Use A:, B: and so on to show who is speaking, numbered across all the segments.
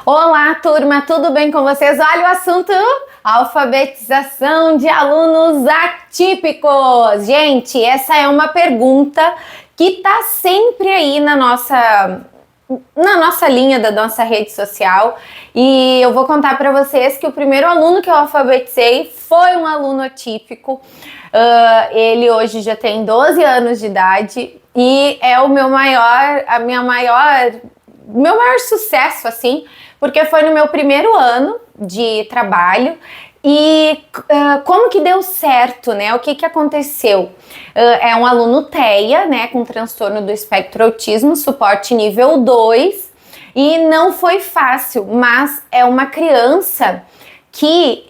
A: Olá, turma, tudo bem com vocês? Olha o assunto: alfabetização de alunos atípicos. Gente, essa é uma pergunta que tá sempre aí na nossa linha da nossa rede social, e eu vou contar para vocês que o primeiro aluno que eu alfabetizei foi um aluno atípico. Ele hoje já tem 12 anos de idade e é o meu maior sucesso, assim, porque foi no meu primeiro ano de trabalho. E como que deu certo, né? O que aconteceu? É um aluno TEA, né, com transtorno do espectro autismo, suporte nível 2, e não foi fácil, mas é uma criança que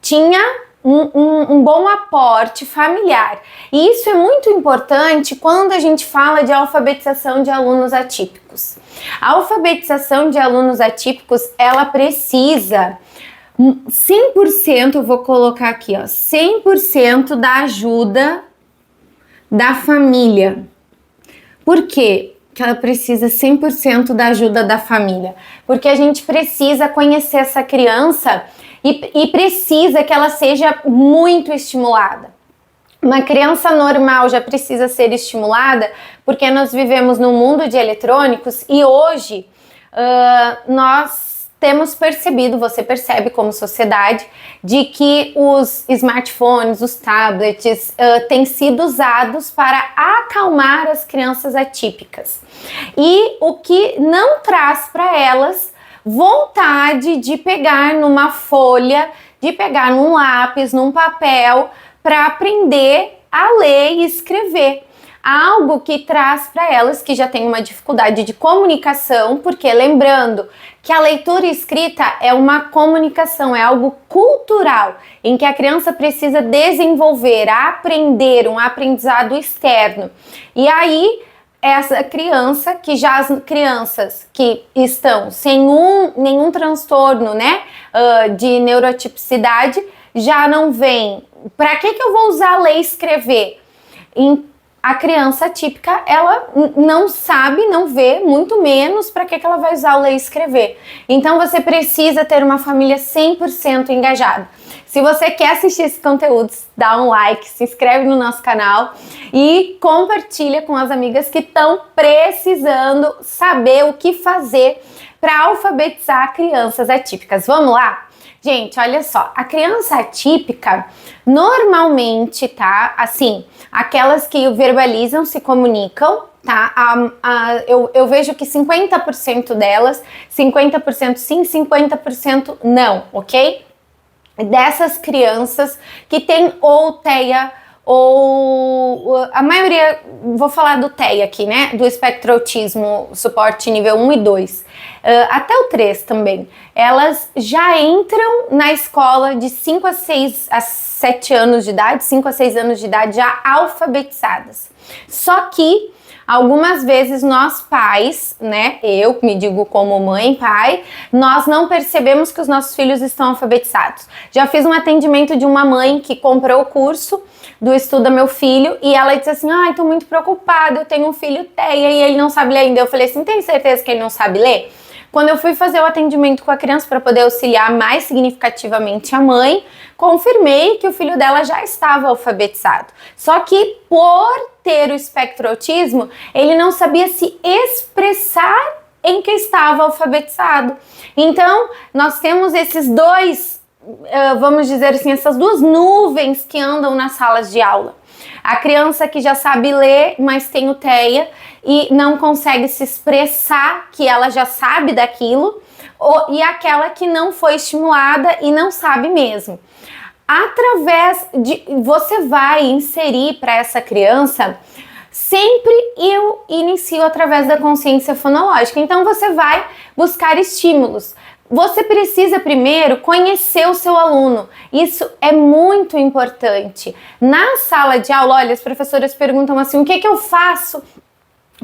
A: tinha um bom aporte familiar. E isso é muito importante quando a gente fala de alfabetização de alunos atípicos. A alfabetização de alunos atípicos, ela precisa 100%, eu vou colocar aqui, ó, 100% da ajuda da família. Por quê que ela precisa 100% da ajuda da família? Porque a gente precisa conhecer essa criança e precisa que ela seja muito estimulada. Uma criança normal já precisa ser estimulada porque nós vivemos num mundo de eletrônicos e hoje nós temos percebido, você percebe como sociedade, de que os smartphones, os tablets têm sido usados para acalmar as crianças atípicas. E o que não traz para elas vontade de pegar numa folha, de pegar num lápis, num papel, para aprender a ler e escrever. Algo que traz para elas que já tem uma dificuldade de comunicação, porque lembrando que a leitura e escrita é uma comunicação, é algo cultural, em que a criança precisa desenvolver, aprender um aprendizado externo. E aí, essa criança, que já as crianças que estão sem nenhum transtorno, né, de neurotipicidade, já não vem. Para que eu vou usar ler e escrever? A criança atípica, ela não sabe, não vê, muito menos para que ela vai usar o ler e escrever. Então você precisa ter uma família 100% engajada. Se você quer assistir esse conteúdo, dá um like, se inscreve no nosso canal e compartilha com as amigas que estão precisando saber o que fazer para alfabetizar crianças atípicas. Vamos lá? Gente, olha só, a criança atípica, normalmente, tá, assim, aquelas que verbalizam, se comunicam, tá, eu vejo que 50% delas, 50% sim, 50% não, ok? Dessas crianças que tem ou TEA, ou a maioria, vou falar do TEA aqui, né, do espectro autismo, suporte nível 1 e 2, até o 3 também, elas já entram na escola de 5 a 7 anos de idade, 5 a 6 anos de idade já alfabetizadas. Só que algumas vezes nós pais, né, eu me digo como mãe, pai, nós não percebemos que os nossos filhos estão alfabetizados. Já fiz um atendimento de uma mãe que comprou o curso do Estuda Meu Filho e ela disse assim: ai, tô muito preocupada, eu tenho um filho TEA e ele não sabe ler ainda. Eu falei assim: tem certeza que ele não sabe ler? Quando eu fui fazer o atendimento com a criança para poder auxiliar mais significativamente a mãe, confirmei que o filho dela já estava alfabetizado. Só que por ter o espectro autismo, ele não sabia se expressar em que estava alfabetizado. Então, nós temos esses dois, vamos dizer assim, essas duas nuvens que andam nas salas de aula. A criança que já sabe ler, mas tem o TEA e não consegue se expressar que ela já sabe daquilo, e aquela que não foi estimulada e não sabe mesmo. Você vai inserir para essa criança, sempre eu inicio através da consciência fonológica. Então você vai buscar estímulos. Você precisa primeiro conhecer o seu aluno. Isso é muito importante. Na sala de aula, olha, as professoras perguntam assim: o que eu faço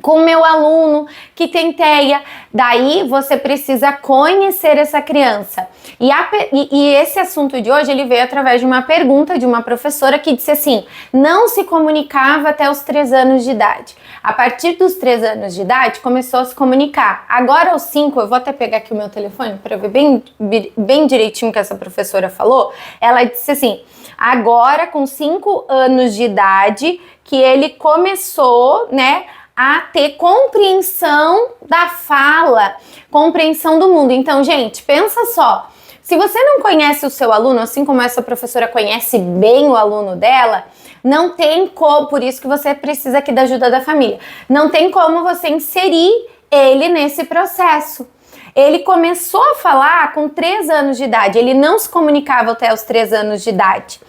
A: com o meu aluno que tem TEA? Daí você precisa conhecer essa criança. E esse assunto de hoje, ele veio através de uma pergunta de uma professora que disse assim: não se comunicava até os 3 anos de idade. A partir dos 3 anos de idade, começou a se comunicar. Agora, aos 5, eu vou até pegar aqui o meu telefone para ver bem direitinho o que essa professora falou. Ela disse assim, agora com 5 anos de idade, que ele começou, né, a ter compreensão da fala, compreensão do mundo. Então, gente, pensa só. Se você não conhece o seu aluno, assim como essa professora conhece bem o aluno dela, não tem como, por isso que você precisa aqui da ajuda da família, não tem como você inserir ele nesse processo. Ele começou a falar com 3 anos de idade, ele não se comunicava até os 3 anos de idade,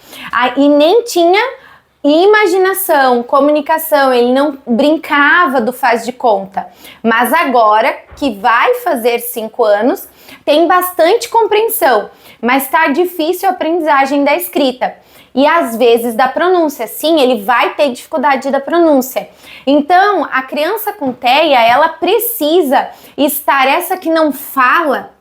A: e nem tinha imaginação, comunicação, ele não brincava do faz de conta. Mas agora, que vai fazer 5 anos, tem bastante compreensão, mas está difícil a aprendizagem da escrita. E às vezes da pronúncia, sim, ele vai ter dificuldade da pronúncia. Então, a criança com TEA, ela precisa estar, essa que não fala,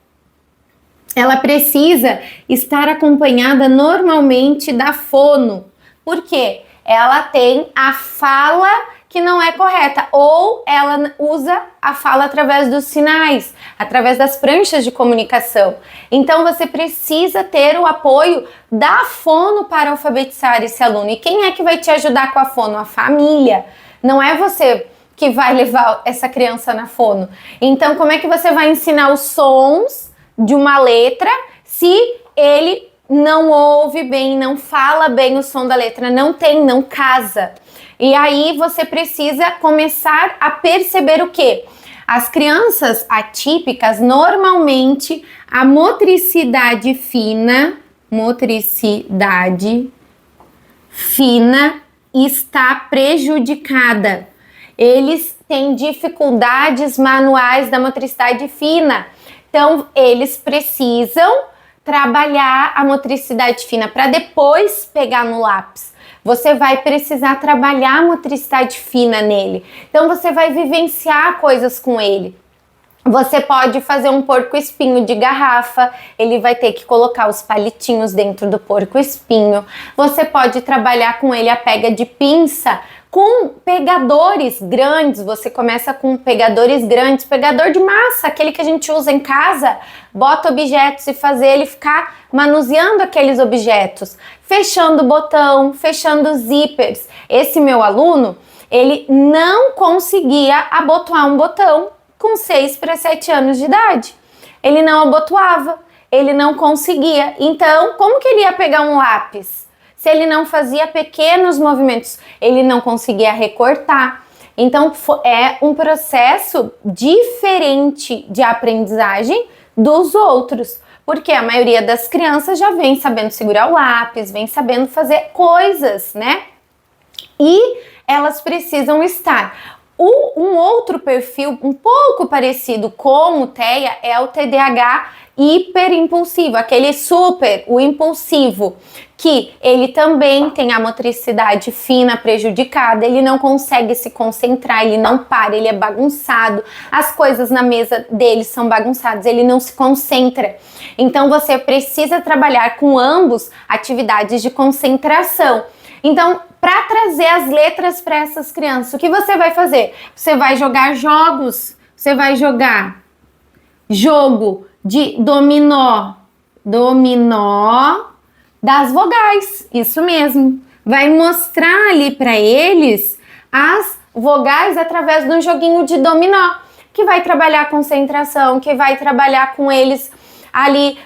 A: ela precisa estar acompanhada normalmente da fono. Por quê? Ela tem a fala que não é correta, ou ela usa a fala através dos sinais, através das pranchas de comunicação. Então você precisa ter o apoio da fono para alfabetizar esse aluno. E quem é que vai te ajudar com a fono? A família. Não é você que vai levar essa criança na fono. Então como é que você vai ensinar os sons de uma letra se ele não ouve bem, não fala bem o som da letra, não casa? E aí você precisa começar a perceber o quê? As crianças atípicas, normalmente, a motricidade fina está prejudicada. Eles têm dificuldades manuais da motricidade fina. Então, eles precisam trabalhar a motricidade fina para depois pegar no lápis. Você vai precisar trabalhar a motricidade fina nele. Então você vai vivenciar coisas com ele. Você pode fazer um porco-espinho de garrafa, ele vai ter que colocar os palitinhos dentro do porco-espinho. Você pode trabalhar com ele a pega de pinça com pegadores grandes. Você começa com pegadores grandes, pegador de massa, aquele que a gente usa em casa, bota objetos e fazer ele ficar manuseando aqueles objetos, fechando o botão, fechando os zíperes. Esse meu aluno, ele não conseguia abotoar um botão com 6 para 7 anos de idade. Ele não abotoava, ele não conseguia. Então, como que ele ia pegar um lápis? Se ele não fazia pequenos movimentos, ele não conseguia recortar. Então, é um processo diferente de aprendizagem dos outros, porque a maioria das crianças já vem sabendo segurar o lápis, vem sabendo fazer coisas, né? E elas precisam estar. Um outro perfil um pouco parecido com o TEA é o TDAH hiperimpulsivo, aquele o impulsivo, que ele também tem a motricidade fina prejudicada, ele não consegue se concentrar, ele não para, ele é bagunçado, as coisas na mesa dele são bagunçadas, ele não se concentra. Então você precisa trabalhar com ambos atividades de concentração. Então, para trazer as letras para essas crianças, o que você vai fazer? Você vai jogar jogos, você vai jogar jogo de dominó das vogais, isso mesmo. Vai mostrar ali para eles as vogais através de um joguinho de dominó, que vai trabalhar a concentração, que vai trabalhar com eles ali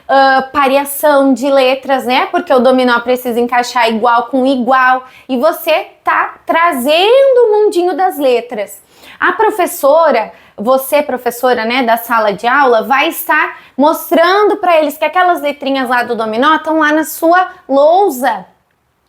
A: pareação de letras, né? Porque o dominó precisa encaixar igual com igual, e você tá trazendo o mundinho das letras. A professora, você professora, né, da sala de aula, vai estar mostrando para eles que aquelas letrinhas lá do dominó estão lá na sua lousa.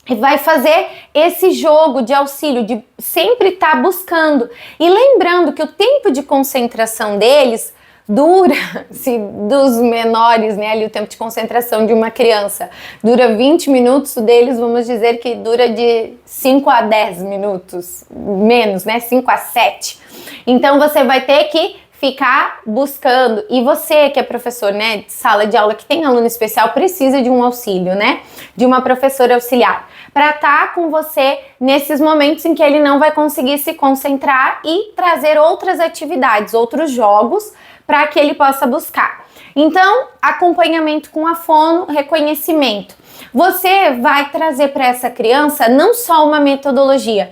A: E vai fazer esse jogo de auxílio, de sempre estar buscando. E lembrando que o tempo de concentração deles dura, se dos menores, né, ali o tempo de concentração de uma criança dura 20 minutos, o deles vamos dizer que dura de 5 a 10 minutos, menos, né, 5 a 7. Então você vai ter que ficar buscando, e você que é professor, né, de sala de aula, que tem aluno especial, precisa de um auxílio, né, de uma professora auxiliar, para estar com você nesses momentos em que ele não vai conseguir se concentrar e trazer outras atividades, outros jogos, para que ele possa buscar. Então, acompanhamento com a fono, reconhecimento. Você vai trazer para essa criança não só uma metodologia.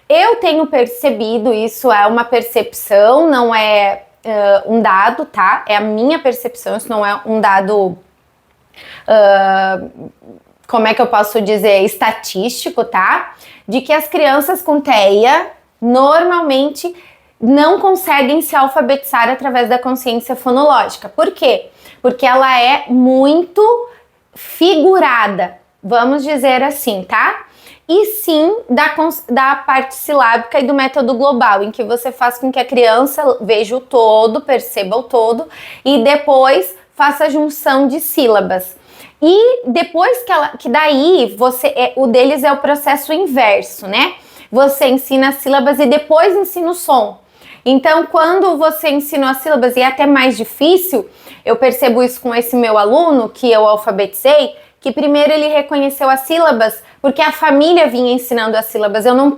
A: Eu tenho percebido, isso é uma percepção, não é um dado, tá? É a minha percepção, isso não é um dado, como é que eu posso dizer, estatístico, tá? De que as crianças com TEA normalmente não conseguem se alfabetizar através da consciência fonológica. Por quê? Porque ela é muito figurada, vamos dizer assim, tá? E sim da parte silábica e do método global, em que você faz com que a criança veja o todo, perceba o todo e depois faça a junção de sílabas. E depois que daí o deles é o processo inverso, né? Você ensina as sílabas e depois ensina o som. Então, quando você ensina as sílabas, e é até mais difícil, eu percebo isso com esse meu aluno que eu alfabetizei, que primeiro ele reconheceu as sílabas porque a família vinha ensinando as sílabas. Eu não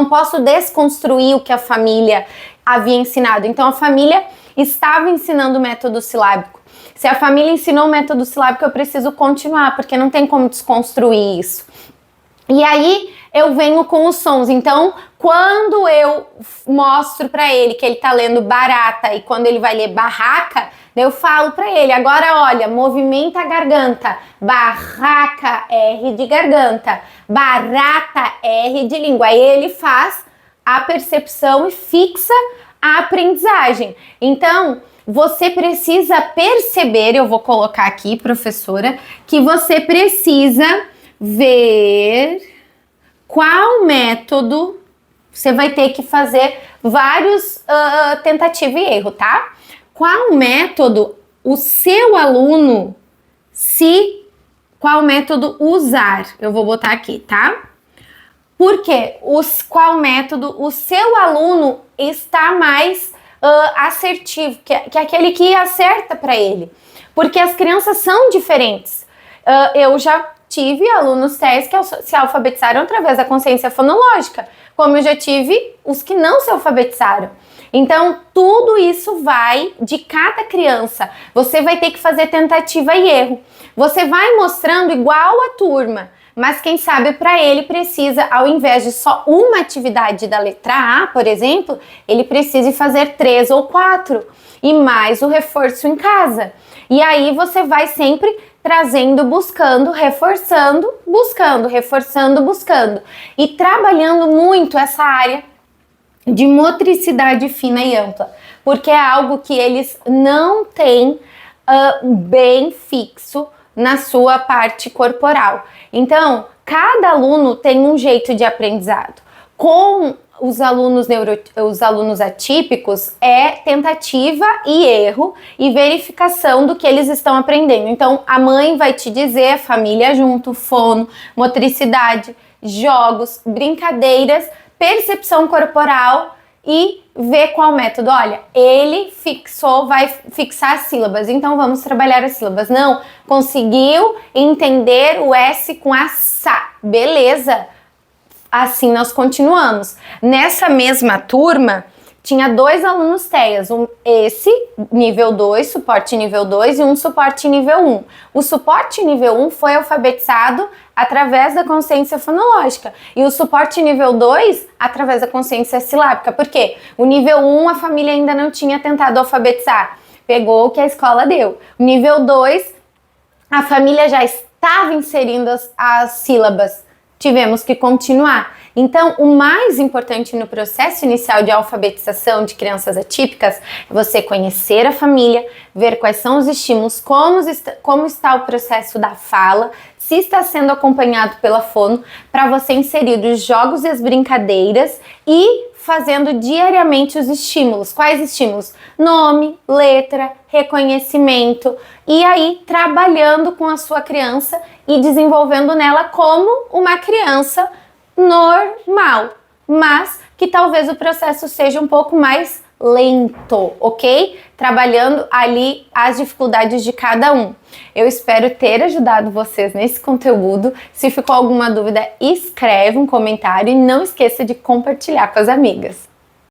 A: posso desconstruir o que a família havia ensinado. Então a família estava ensinando o método silábico. Se a família ensinou o método silábico, eu preciso continuar, porque não tem como desconstruir isso. E aí eu venho com os sons. Então, quando eu mostro para ele que ele tá lendo barata e quando ele vai ler barraca, eu falo para ele, agora olha, movimenta a garganta, barraca, R de garganta, barata, R de língua. Aí ele faz a percepção e fixa a aprendizagem. Então, você precisa perceber, eu vou colocar aqui, professora, que você precisa ver qual método. Você vai ter que fazer vários tentativa e erro, tá? Qual método o seu aluno qual método usar? Eu vou botar aqui, tá? Porque qual método o seu aluno está mais assertivo, que é aquele que acerta para ele. Porque as crianças são diferentes. Eu já tive alunos TES que se alfabetizaram através da consciência fonológica, como eu já tive os que não se alfabetizaram. Então, tudo isso vai de cada criança. Você vai ter que fazer tentativa e erro. Você vai mostrando igual a turma, mas quem sabe para ele precisa, ao invés de só uma atividade da letra A, por exemplo, ele precisa fazer 3 ou 4 e mais o reforço em casa. E aí você vai sempre trazendo, buscando, reforçando, buscando, reforçando, buscando e trabalhando muito essa área de motricidade fina e ampla, porque é algo que eles não têm bem fixo na sua parte corporal. Então, cada aluno tem um jeito de aprendizado. Com os alunos atípicos, é tentativa e erro e verificação do que eles estão aprendendo. Então, a mãe vai te dizer, a família junto, fono, motricidade, jogos, brincadeiras, percepção corporal e ver qual método. Olha, ele vai fixar as sílabas, então vamos trabalhar as sílabas. Não, conseguiu entender o S com a SA, beleza? Assim nós continuamos. Nessa mesma turma, tinha 2 alunos TEAs, esse nível 2, suporte nível 2 e um suporte nível 1. O suporte nível 1 foi alfabetizado através da consciência fonológica e o suporte nível 2 através da consciência silábica. Por quê? O nível 1 a família ainda não tinha tentado alfabetizar, pegou o que a escola deu. O nível 2 a família já estava inserindo as sílabas, tivemos que continuar. Então, o mais importante no processo inicial de alfabetização de crianças atípicas é você conhecer a família, ver quais são os estímulos, como está o processo da fala, se está sendo acompanhado pela fono, para você inserir os jogos e as brincadeiras e fazendo diariamente os estímulos. Quais estímulos? Nome, letra, reconhecimento, e aí trabalhando com a sua criança e desenvolvendo nela como uma criança normal, mas que talvez o processo seja um pouco mais lento, ok? Trabalhando ali as dificuldades de cada um. Eu espero ter ajudado vocês nesse conteúdo. Se ficou alguma dúvida, escreve um comentário e não esqueça de compartilhar com as amigas.